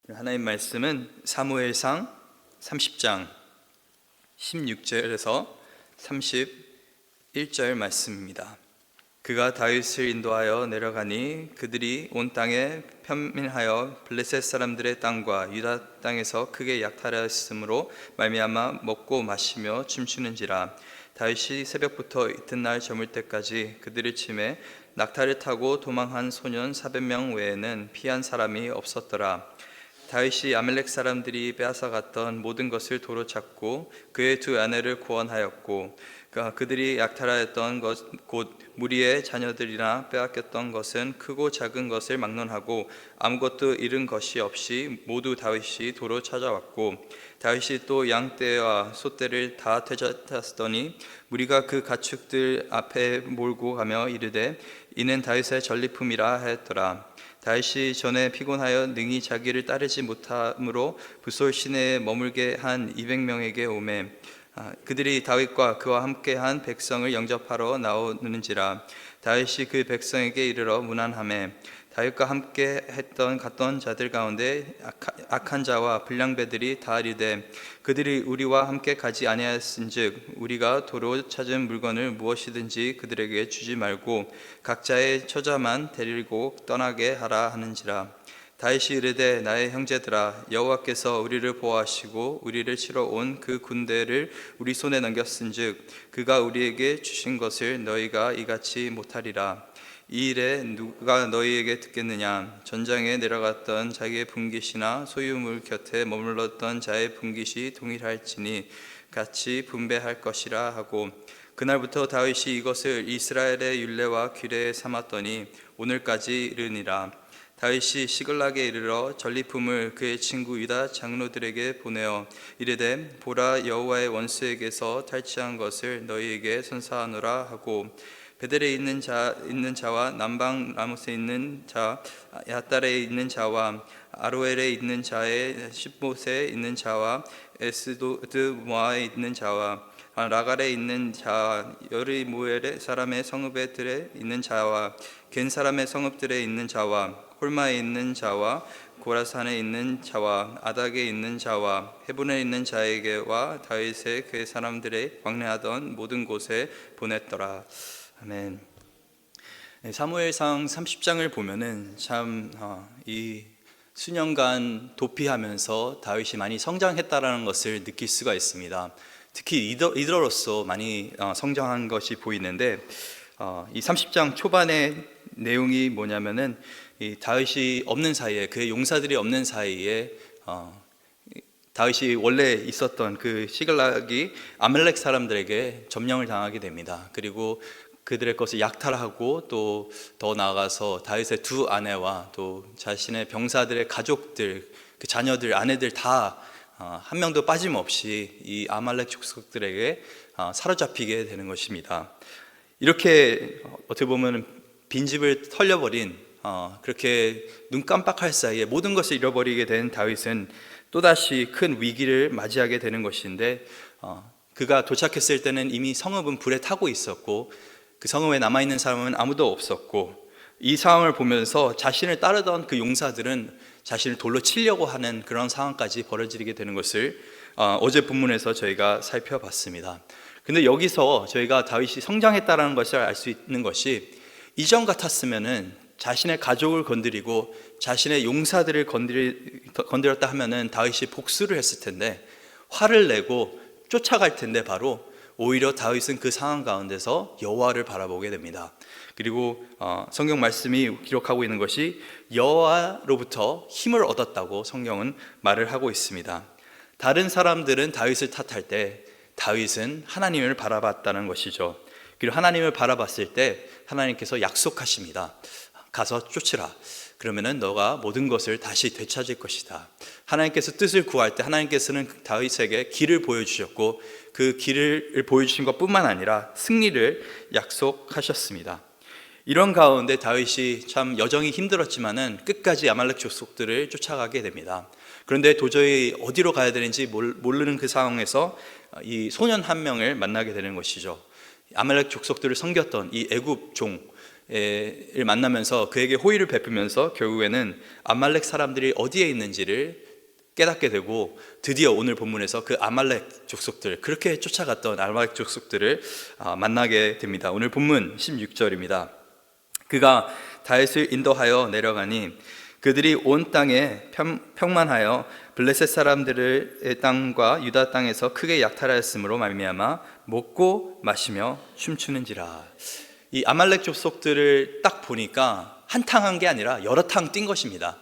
하나님 말씀은 사무엘상 30장 16절에서 31절 말씀입니다. 그가 다윗을 인도하여 내려가니 그들이 온 땅에 편민하여 블레셋 사람들의 땅과 유다 땅에서 크게 약탈하였으므로 말미암아 먹고 마시며 춤추는지라. 다윗이 새벽부터 이튿날 저물 때까지 그들을 치매 낙타를 타고 도망한 소년 400명 외에는 피한 사람이 없었더라. 다윗이 아말렉 사람들이 빼앗아갔던 모든 것을 도로 찾고 그의 두 아내를 구원하였고 그들이 약탈하였던 것 곧 무리의 자녀들이나 빼앗겼던 것은 크고 작은 것을 막론하고 아무것도 잃은 것이 없이 모두 다윗이 도로 찾아왔고 다윗이 또 양떼와 소떼를 다 되찾았더니 무리가 그 가축들 앞에 몰고 가며 이르되 이는 다윗의 전리품이라 하였더라. 다윗이 전에 피곤하여 능히 자기를 따르지 못함으로 붓솔 시내에 머물게 한 200명에게 오매 그들이 다윗과 그와 함께한 백성을 영접하러 나오는지라. 다윗이 그 백성에게 이르러 문안하매 다윗과 함께 갔던 자들 가운데 악한 자와 불량배들이 다 이르되 그들이 우리와 함께 가지 아니하였은즉 우리가 도로 찾은 물건을 무엇이든지 그들에게 주지 말고 각자의 처자만 데리고 떠나게 하라 하는지라. 다윗이 이르되 나의 형제들아 여호와께서 우리를 보호하시고 우리를 치러 온 그 군대를 우리 손에 넘겼은즉 그가 우리에게 주신 것을 너희가 이같이 못하리라. 이 일에 누가 너희에게 듣겠느냐? 전장에 내려갔던 자기의 분깃이나 소유물 곁에 머물렀던 자의 분깃이 동일할지니 같이 분배할 것이라 하고 그날부터 다윗이 이것을 이스라엘의 율례와 규례에 삼았더니 오늘까지 이르니라. 다윗이 시글락에 이르러 전리품을 그의 친구 유다 장로들에게 보내어 이르되 보라 여호와의 원수에게서 탈취한 것을 너희에게 선사하노라 하고 베델에 있는 자와 남방 라못에 있는 자 야달에 있는 자와 아로엘에 있는 자의 십못에 있는 자와 에스도드 모아에 있는 자와 라갈에 있는 자 여리모엘 사람의 성읍들에 있는 자와 겐 사람의 성읍들에 있는 자와 홀마에 있는 자와 고라산에 있는 자와 아닥에 있는 자와 헤본에 있는 자에게와 다윗의 그 사람들의 왕래하던 모든 곳에 보냈더라. 아멘. 사무엘상 30장을 보면은 참 이 수년간 도피하면서 다윗이 많이 성장했다라는 것을 느낄 수가 있습니다. 특히 리더로서 많이 성장한 것이 보이는데 이 30장 초반의 내용이 뭐냐면은 이 다윗이 없는 사이에 그의 용사들이 없는 사이에 다윗이 원래 있었던 그 시글락이 아말렉 사람들에게 점령을 당하게 됩니다. 그리고 그들의 것을 약탈하고 또 더 나아가서 다윗의 두 아내와 또 자신의 병사들의 가족들, 그 자녀들, 아내들 다 한 명도 빠짐없이 이 아말렉 족속들에게 사로잡히게 되는 것입니다. 이렇게 어떻게 보면 빈집을 털려버린 그렇게 눈 깜빡할 사이에 모든 것을 잃어버리게 된 다윗은 또다시 큰 위기를 맞이하게 되는 것인데 그가 도착했을 때는 이미 성읍은 불에 타고 있었고 그 성읍에 남아있는 사람은 아무도 없었고 이 상황을 보면서 자신을 따르던 그 용사들은 자신을 돌로 치려고 하는 그런 상황까지 벌어지게 되는 것을 어제 본문에서 저희가 살펴봤습니다. 근데 여기서 저희가 다윗이 성장했다는 것을 알 수 있는 것이 이전 같았으면은 자신의 가족을 건드리고 자신의 용사들을 건드렸다 하면은 다윗이 복수를 했을 텐데 화를 내고 쫓아갈 텐데 바로 오히려 다윗은 그 상황 가운데서 여호와를 바라보게 됩니다. 그리고 성경 말씀이 기록하고 있는 것이 여호와로부터 힘을 얻었다고 성경은 말을 하고 있습니다. 다른 사람들은 다윗을 탓할 때 다윗은 하나님을 바라봤다는 것이죠. 그리고 하나님을 바라봤을 때 하나님께서 약속하십니다. 가서 쫓으라. 그러면은 너가 모든 것을 다시 되찾을 것이다. 하나님께서 뜻을 구할 때 하나님께서는 다윗에게 길을 보여주셨고 그 길을 보여주신 것뿐만 아니라 승리를 약속하셨습니다. 이런 가운데 다윗이 참 여정이 힘들었지만은 끝까지 아말렉 족속들을 쫓아가게 됩니다. 그런데 도저히 어디로 가야 되는지 모르는 그 상황에서 이 소년 한 명을 만나게 되는 것이죠. 아말렉 족속들을 섬겼던 이 애굽 종 만나면서 그에게 호의를 베푸면서 결국에는 아말렉 사람들이 어디에 있는지를 깨닫게 되고, 드디어 오늘 본문에서 그 아말렉 족속들, 그렇게 쫓아갔던 아말렉 족속들을 만나게 됩니다. 오늘 본문 16절입니다. 그가 다윗을 인도하여 내려가니 그들이 온 땅에 평만하여 블레셋 사람들의 땅과 유다 땅에서 크게 약탈하였으므로 말미암아 먹고 마시며 춤추는지라. 이 아말렉 족속들을 딱 보니까 한탕한 게 아니라 여러 탕 뛴 것입니다.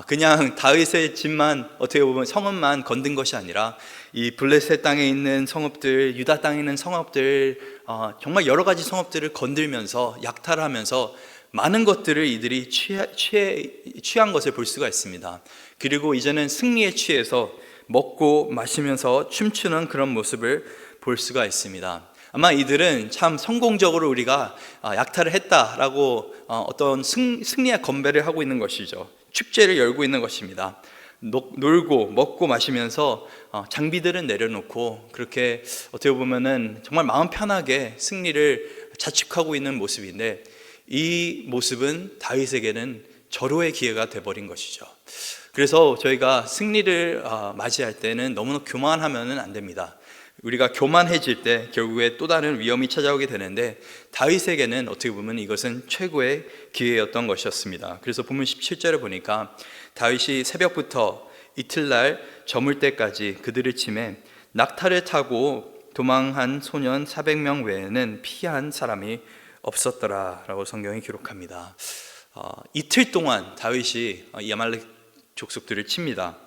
그냥 다윗의 집만, 어떻게 보면 성읍만 건든 것이 아니라 이 블레셋 땅에 있는 성읍들, 유다 땅에 있는 성읍들, 정말 여러 가지 성읍들을 건들면서 약탈하면서 많은 것들을 이들이 취한 것을 볼 수가 있습니다. 그리고 이제는 승리에 취해서 먹고 마시면서 춤추는 그런 모습을 볼 수가 있습니다. 아마 이들은 참 성공적으로 우리가 약탈을 했다라고 어떤 승리의 건배를 하고 있는 것이죠. 축제를 열고 있는 것입니다. 놀고 먹고 마시면서 장비들은 내려놓고 그렇게 어떻게 보면은 정말 마음 편하게 승리를 자축하고 있는 모습인데, 이 모습은 다윗에게는 절호의 기회가 돼버린 것이죠. 그래서 저희가 승리를 맞이할 때는 너무 교만하면 안 됩니다. 우리가 교만해질 때 결국에 또 다른 위험이 찾아오게 되는데, 다윗에게는 어떻게 보면 이것은 최고의 기회였던 것이었습니다. 그래서 본문 17절에 보니까 다윗이 새벽부터 이틀날 저물 때까지 그들을 치매 낙타를 타고 도망한 소년 400명 외에는 피한 사람이 없었더라 라고 성경이 기록합니다. 이틀 동안 다윗이 이 아말렉 족속들을 칩니다.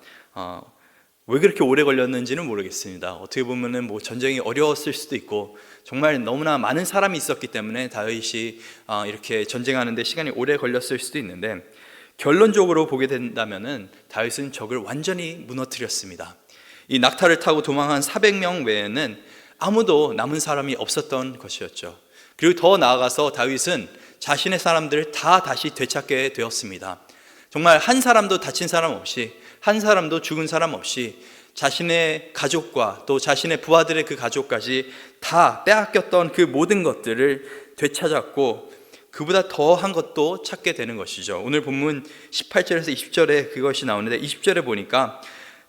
왜 그렇게 오래 걸렸는지는 모르겠습니다. 어떻게 보면은 전쟁이 어려웠을 수도 있고, 정말 너무나 많은 사람이 있었기 때문에 다윗이 이렇게 전쟁하는데 시간이 오래 걸렸을 수도 있는데, 결론적으로 보게 된다면은 다윗은 적을 완전히 무너뜨렸습니다. 이 낙타를 타고 도망한 400명 외에는 아무도 남은 사람이 없었던 것이었죠. 그리고 더 나아가서 다윗은 자신의 사람들을 다 다시 되찾게 되었습니다. 정말 한 사람도 다친 사람 없이, 한 사람도 죽은 사람 없이 자신의 가족과 또 자신의 부하들의 그 가족까지 다 빼앗겼던 그 모든 것들을 되찾았고, 그보다 더한 것도 찾게 되는 것이죠. 오늘 본문 18절에서 20절에 그것이 나오는데, 20절에 보니까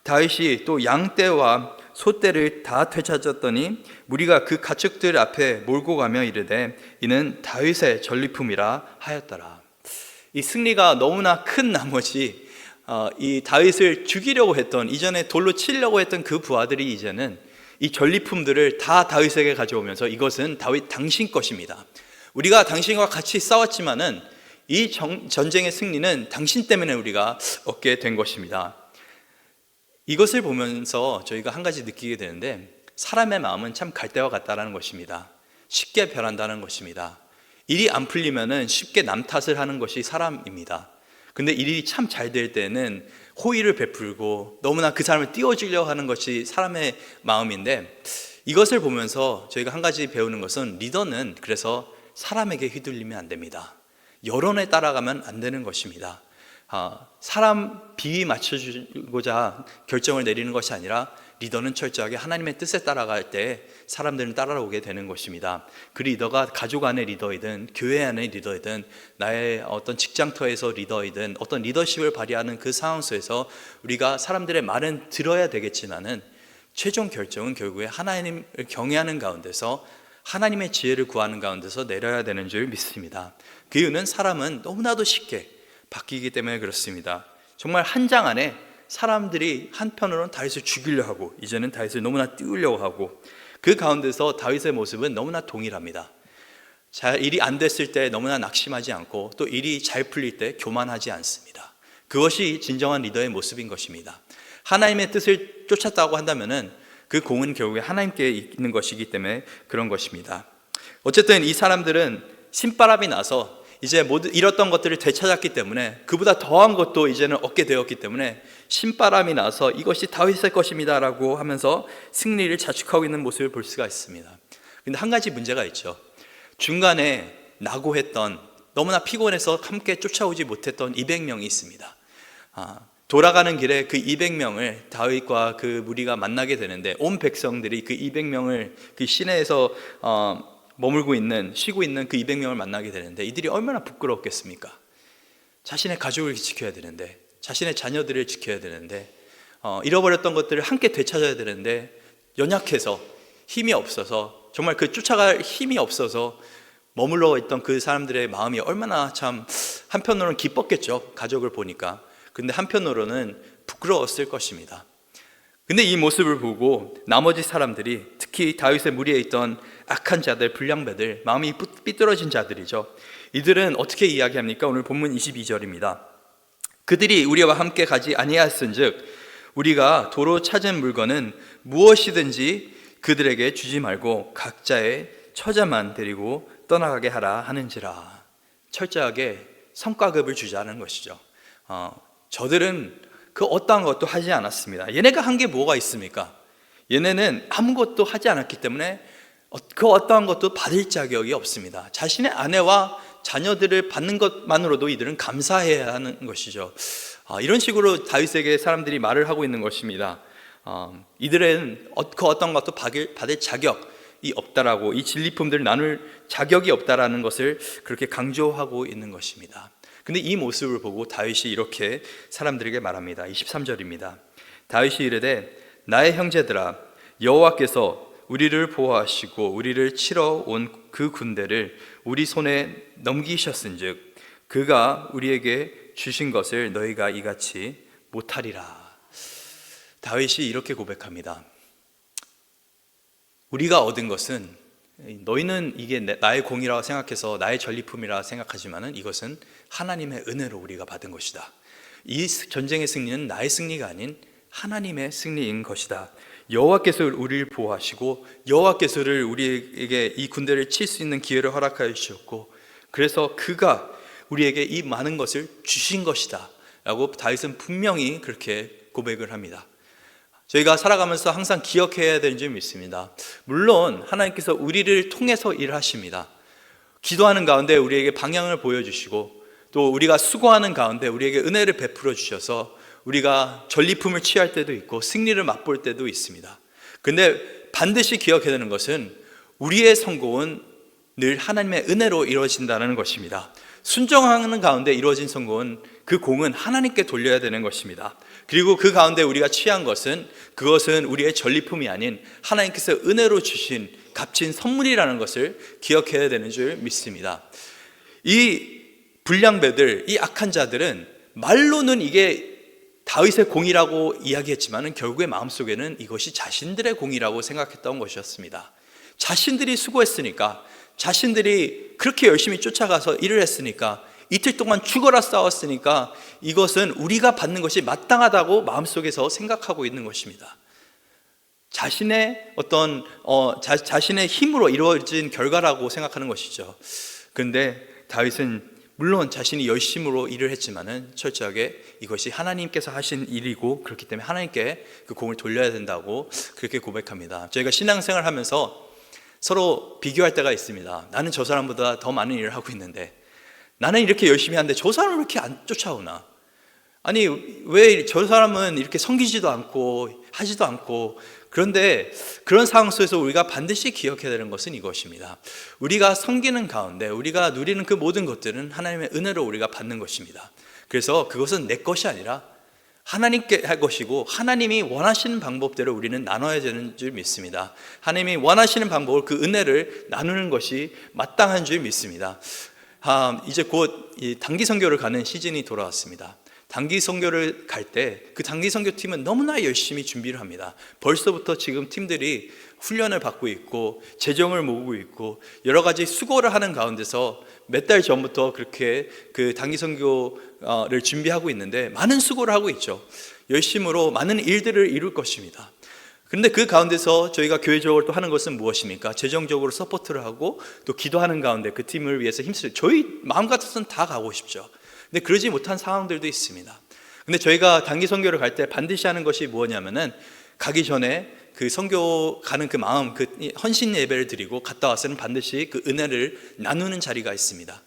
다윗이 또 양떼와 소떼를 다 되찾았더니 무리가 그 가축들 앞에 몰고 가며 이르되 이는 다윗의 전리품이라 하였더라. 이 승리가 너무나 큰 나머지 이 다윗을 죽이려고 했던, 이전에 돌로 치려고 했던 그 부하들이 이제는 이 전리품들을 다 다윗에게 가져오면서 이것은 다윗 당신 것입니다. 우리가 당신과 같이 싸웠지만은 이 전쟁의 승리는 당신 때문에 우리가 얻게 된 것입니다. 이것을 보면서 저희가 한 가지 느끼게 되는데, 사람의 마음은 참 갈대와 같다라는 것입니다. 쉽게 변한다는 것입니다. 일이 안 풀리면은 쉽게 남 탓을 하는 것이 사람입니다. 근데 일이 참 잘 될 때는 호의를 베풀고 너무나 그 사람을 띄워주려고 하는 것이 사람의 마음인데, 이것을 보면서 저희가 한 가지 배우는 것은, 리더는 그래서 사람에게 휘둘리면 안 됩니다. 여론에 따라가면 안 되는 것입니다. 사람 비위 맞춰주고자 결정을 내리는 것이 아니라, 리더는 철저하게 하나님의 뜻에 따라갈 때 사람들은 따라오게 되는 것입니다. 그 리더가 가족 안의 리더이든 교회 안의 리더이든 나의 어떤 직장터에서 리더이든 어떤 리더십을 발휘하는 그 상황 속에서 우리가 사람들의 말은 들어야 되겠지만은 최종 결정은 결국에 하나님을 경외하는 가운데서 하나님의 지혜를 구하는 가운데서 내려야 되는 줄 믿습니다. 그 이유는 사람은 너무나도 쉽게 바뀌기 때문에 그렇습니다. 정말 한 장 안에 사람들이 한편으로는 다윗을 죽이려고 하고, 이제는 다윗을 너무나 띄우려고 하고, 그 가운데서 다윗의 모습은 너무나 동일합니다. 일이 안 됐을 때 너무나 낙심하지 않고, 또 일이 잘 풀릴 때 교만하지 않습니다. 그것이 진정한 리더의 모습인 것입니다. 하나님의 뜻을 쫓았다고 한다면은 그 공은 결국에 하나님께 있는 것이기 때문에 그런 것입니다. 어쨌든 이 사람들은 신바람이 나서 이제 모두 잃었던 것들을 되찾았기 때문에, 그보다 더한 것도 이제는 얻게 되었기 때문에 신바람이 나서 이것이 다윗의 것입니다 라고 하면서 승리를 자축하고 있는 모습을 볼 수가 있습니다. 근데 한 가지 문제가 있죠. 중간에 낙오했던, 너무나 피곤해서 함께 쫓아오지 못했던 200명이 있습니다. 돌아가는 길에 그 200명을 다윗과 그 무리가 만나게 되는데, 온 백성들이 그 200명을 그 시내에서 쉬고 있는 그 200명을 만나게 되는데 이들이 얼마나 부끄러웠겠습니까? 자신의 가족을 지켜야 되는데, 자신의 자녀들을 지켜야 되는데, 잃어버렸던 것들을 함께 되찾아야 되는데 연약해서, 힘이 없어서, 정말 그 쫓아갈 힘이 없어서 머물러 있던 그 사람들의 마음이 얼마나 참 한편으로는 기뻤겠죠, 가족을 보니까. 근데 한편으로는 부끄러웠을 것입니다. 근데 이 모습을 보고 나머지 사람들이, 특히 다윗의 무리에 있던 악한 자들, 불량배들, 마음이 삐뚤어진 자들이죠, 이들은 어떻게 이야기합니까? 오늘 본문 22절입니다. 그들이 우리와 함께 가지 아니하였은즉 우리가 도로 찾은 물건은 무엇이든지 그들에게 주지 말고 각자의 처자만 데리고 떠나가게 하라 하는지라. 철저하게 성과급을 주자는 것이죠. 저들은 그 어떠한 것도 하지 않았습니다. 얘네가 한 게 뭐가 있습니까? 얘네는 아무것도 하지 않았기 때문에 그 어떠한 것도 받을 자격이 없습니다. 자신의 아내와 자녀들을 받는 것만으로도 이들은 감사해야 하는 것이죠. 이런 식으로 다윗에게 사람들이 말을 하고 있는 것입니다. 이들은 그 어떤 것도 받을 자격이 없다라고, 이 진리품들을 나눌 자격이 없다라는 것을 그렇게 강조하고 있는 것입니다. 근데 이 모습을 보고 다윗이 이렇게 사람들에게 말합니다. 23절입니다. 다윗이 이르되 나의 형제들아, 여호와께서 우리를 보호하시고 우리를 치러 온 그 군대를 우리 손에 넘기셨은즉 그가 우리에게 주신 것을 너희가 이같이 못하리라. 다윗이 이렇게 고백합니다. 우리가 얻은 것은, 너희는 이게 나의 공이라고 생각해서 나의 전리품이라 생각하지만은 이것은 하나님의 은혜로 우리가 받은 것이다. 이 전쟁의 승리는 나의 승리가 아닌 하나님의 승리인 것이다. 여호와께서 우리를 보호하시고 여호와께서 우리에게 이 군대를 칠 수 있는 기회를 허락하여 주셨고, 그래서 그가 우리에게 이 많은 것을 주신 것이다 라고 다윗은 분명히 그렇게 고백을 합니다. 저희가 살아가면서 항상 기억해야 되는 점이 있습니다. 물론 하나님께서 우리를 통해서 일하십니다. 기도하는 가운데 우리에게 방향을 보여주시고, 또 우리가 수고하는 가운데 우리에게 은혜를 베풀어 주셔서 우리가 전리품을 취할 때도 있고 승리를 맛볼 때도 있습니다. 근데 반드시 기억해야 되는 것은 우리의 성공은 늘 하나님의 은혜로 이루어진다는 것입니다. 순종하는 가운데 이루어진 성공은, 그 공은 하나님께 돌려야 되는 것입니다. 그리고 그 가운데 우리가 취한 것은, 그것은 우리의 전리품이 아닌 하나님께서 은혜로 주신 값진 선물이라는 것을 기억해야 되는 줄 믿습니다. 이 불량배들, 이 악한 자들은 말로는 이게 다윗의 공이라고 이야기했지만 결국에 마음속에는 이것이 자신들의 공이라고 생각했던 것이었습니다. 자신들이 수고했으니까, 자신들이 그렇게 열심히 쫓아가서 일을 했으니까, 이틀 동안 죽어라 싸웠으니까 이것은 우리가 받는 것이 마땅하다고 마음속에서 생각하고 있는 것입니다. 자신의 어떤 자신의 힘으로 이루어진 결과라고 생각하는 것이죠. 그런데 다윗은 물론 자신이 열심으로 일을 했지만은 철저하게 이것이 하나님께서 하신 일이고, 그렇기 때문에 하나님께 그 공을 돌려야 된다고 그렇게 고백합니다. 저희가 신앙생활 하면서 서로 비교할 때가 있습니다. 나는 저 사람보다 더 많은 일을 하고 있는데, 나는 이렇게 열심히 하는데 저 사람은 왜 이렇게 안 쫓아오나? 아니, 왜 저 사람은 이렇게 섬기지도 않고 하지도 않고. 그런데 그런 상황 속에서 우리가 반드시 기억해야 되는 것은 이것입니다. 우리가 섬기는 가운데 우리가 누리는 그 모든 것들은 하나님의 은혜로 우리가 받는 것입니다. 그래서 그것은 내 것이 아니라 하나님께 할 것이고, 하나님이 원하시는 방법대로 우리는 나눠야 되는 줄 믿습니다. 하나님이 원하시는 방법을, 그 은혜를 나누는 것이 마땅한 줄 믿습니다. 이제 곧 단기 선교를 가는 시즌이 돌아왔습니다. 단기 선교를 갈 때 그 단기 선교팀은 너무나 열심히 준비를 합니다. 벌써부터 지금 팀들이 훈련을 받고 있고 재정을 모으고 있고 여러 가지 수고를 하는 가운데서 몇 달 전부터 그렇게 그 단기 선교를 준비하고 있는데 많은 수고를 하고 있죠. 열심으로 많은 일들을 이룰 것입니다. 그런데 그 가운데서 저희가 교회적으로 또 하는 것은 무엇입니까? 재정적으로 서포트를 하고 또 기도하는 가운데 그 팀을 위해서 힘쓰죠. 저희 마음 같아서는 다 가고 싶죠. 근데 그러지 못한 상황들도 있습니다. 근데 저희가 단기 선교를 갈 때 반드시 하는 것이 뭐냐면은, 가기 전에 그 선교 가는 그 마음, 그 헌신 예배를 드리고 갔다 와서는 반드시 그 은혜를 나누는 자리가 있습니다.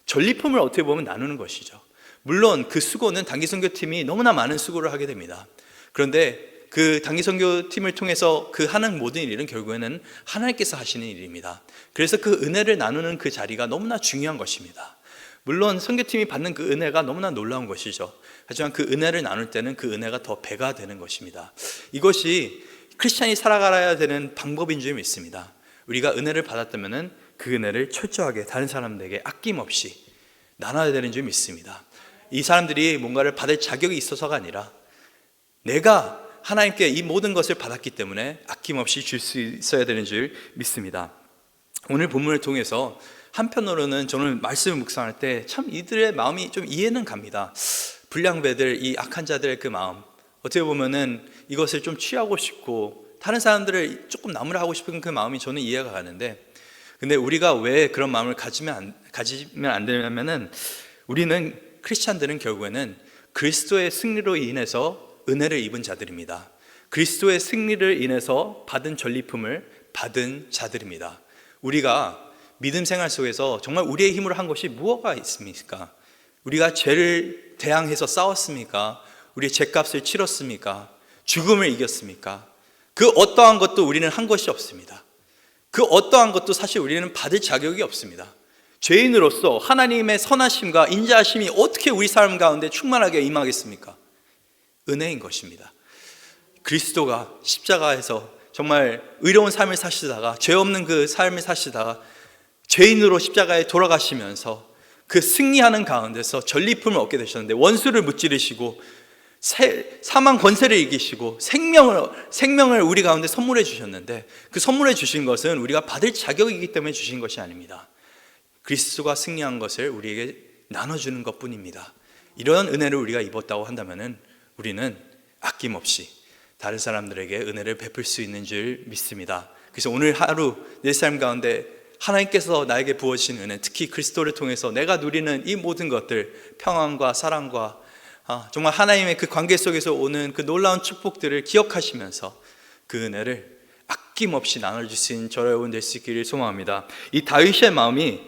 전리품을 어떻게 보면 나누는 것이죠. 물론 그 수고는 단기 선교팀이 너무나 많은 수고를 하게 됩니다. 그런데 그 단기 선교팀을 통해서 그 하는 모든 일은 결국에는 하나님께서 하시는 일입니다. 그래서 그 은혜를 나누는 그 자리가 너무나 중요한 것입니다. 물론 선교팀이 받는 그 은혜가 너무나 놀라운 것이죠. 하지만 그 은혜를 나눌 때는 그 은혜가 더 배가 되는 것입니다. 이것이 크리스찬이 살아가야 되는 방법인 줄 믿습니다. 우리가 은혜를 받았다면 그 은혜를 철저하게 다른 사람들에게 아낌없이 나눠야 되는 줄 믿습니다. 이 사람들이 뭔가를 받을 자격이 있어서가 아니라 내가 하나님께 이 모든 것을 받았기 때문에 아낌없이 줄 수 있어야 되는 줄 믿습니다. 오늘 본문을 통해서 한편으로는 저는 말씀을 묵상할 때 참 이들의 마음이 좀 이해는 갑니다. 불량배들, 이 악한 자들의 그 마음, 어떻게 보면은 이것을 좀 취하고 싶고 다른 사람들을 조금 나무라하고 싶은 그 마음이 저는 이해가 가는데, 근데 우리가 왜 그런 마음을 가지면 안 되냐면은, 우리는 크리스찬들은 결국에는 그리스도의 승리로 인해서 은혜를 입은 자들입니다. 그리스도의 승리를 인해서 받은 전리품을 받은 자들입니다. 우리가 믿음 생활 속에서 정말 우리의 힘으로 한 것이 무엇가 있습니까? 우리가 죄를 대항해서 싸웠습니까? 우리의 죄값을 치렀습니까? 죽음을 이겼습니까? 그 어떠한 것도 우리는 한 것이 없습니다. 그 어떠한 것도 사실 우리는 받을 자격이 없습니다. 죄인으로서 하나님의 선하심과 인자하심이 어떻게 우리 삶 가운데 충만하게 임하겠습니까? 은혜인 것입니다. 그리스도가 십자가에서 정말 의로운 삶을 사시다가, 죄 없는 그 삶을 사시다가 죄인으로 십자가에 돌아가시면서 그 승리하는 가운데서 전리품을 얻게 되셨는데, 원수를 무찌르시고 사망 권세를 이기시고 생명을 우리 가운데 선물해 주셨는데, 그 선물해 주신 것은 우리가 받을 자격이기 때문에 주신 것이 아닙니다. 그리스도가 승리한 것을 우리에게 나눠주는 것뿐입니다. 이런 은혜를 우리가 입었다고 한다면 우리는 아낌없이 다른 사람들에게 은혜를 베풀 수 있는 줄 믿습니다. 그래서 오늘 하루 내 삶 가운데 하나님께서 나에게 부어주신 은혜, 특히 그리스도를 통해서 내가 누리는 이 모든 것들, 평안과 사랑과 정말 하나님의 그 관계 속에서 오는 그 놀라운 축복들을 기억하시면서 그 은혜를 아낌없이 나눠줄 수 있는 저와 여러분 될 수 있기를 소망합니다. 이 다윗의 마음이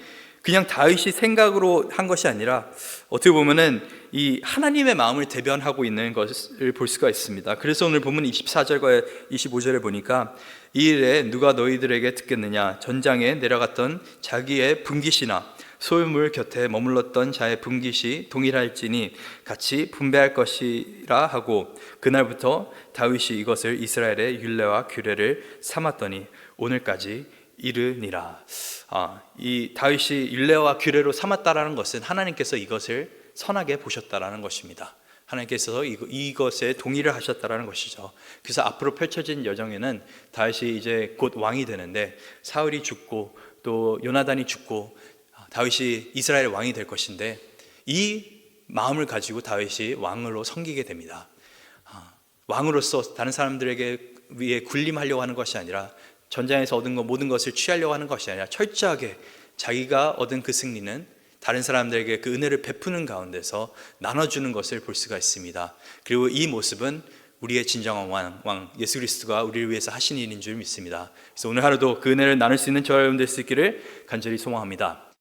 그냥 다윗이 생각으로 한 것이 아니라 어떻게 보면은 이 하나님의 마음을 대변하고 있는 것을 볼 수가 있습니다. 그래서 오늘 본문 24절과 25절에 보니까, 이 일에 누가 너희들에게 듣겠느냐? 전장에 내려갔던 자기의 분깃이나 소유물 곁에 머물렀던 자의 분깃이 동일할지니 같이 분배할 것이라 하고, 그날부터 다윗이 이것을 이스라엘의 율례와 규례를 삼았더니 오늘까지 이르니라. 이 다윗이 율례와 규례로 삼았다라는 것은 하나님께서 이것을 선하게 보셨다라는 것입니다. 하나님께서 이것에 동의를 하셨다라는 것이죠. 그래서 앞으로 펼쳐진 여정에는 다윗이 이제 곧 왕이 되는데, 사울이 죽고 또 요나단이 죽고 다윗이 이스라엘의 왕이 될 것인데, 이 마음을 가지고 다윗이 왕으로 섬기게 됩니다. 왕으로서 다른 사람들에게 위해 군림하려고 하는 것이 아니라, 전장에서 얻은 것 모든 것을 취하려고 하는 것이 아니라 철저하게 자기가 얻은 그 승리는 다른 사람들에게 그 은혜를 베푸는 가운데서 나눠주는 것을 볼 수가 있습니다. 그리고 이 모습은 우리의 진정한 왕 예수 그리스도가 우리를 위해서 하신 일인 줄 믿습니다. 그래서 오늘 하루도 그 은혜를 나눌 수 있는 저와 여러분 될 수 있기를 간절히 소망합니다.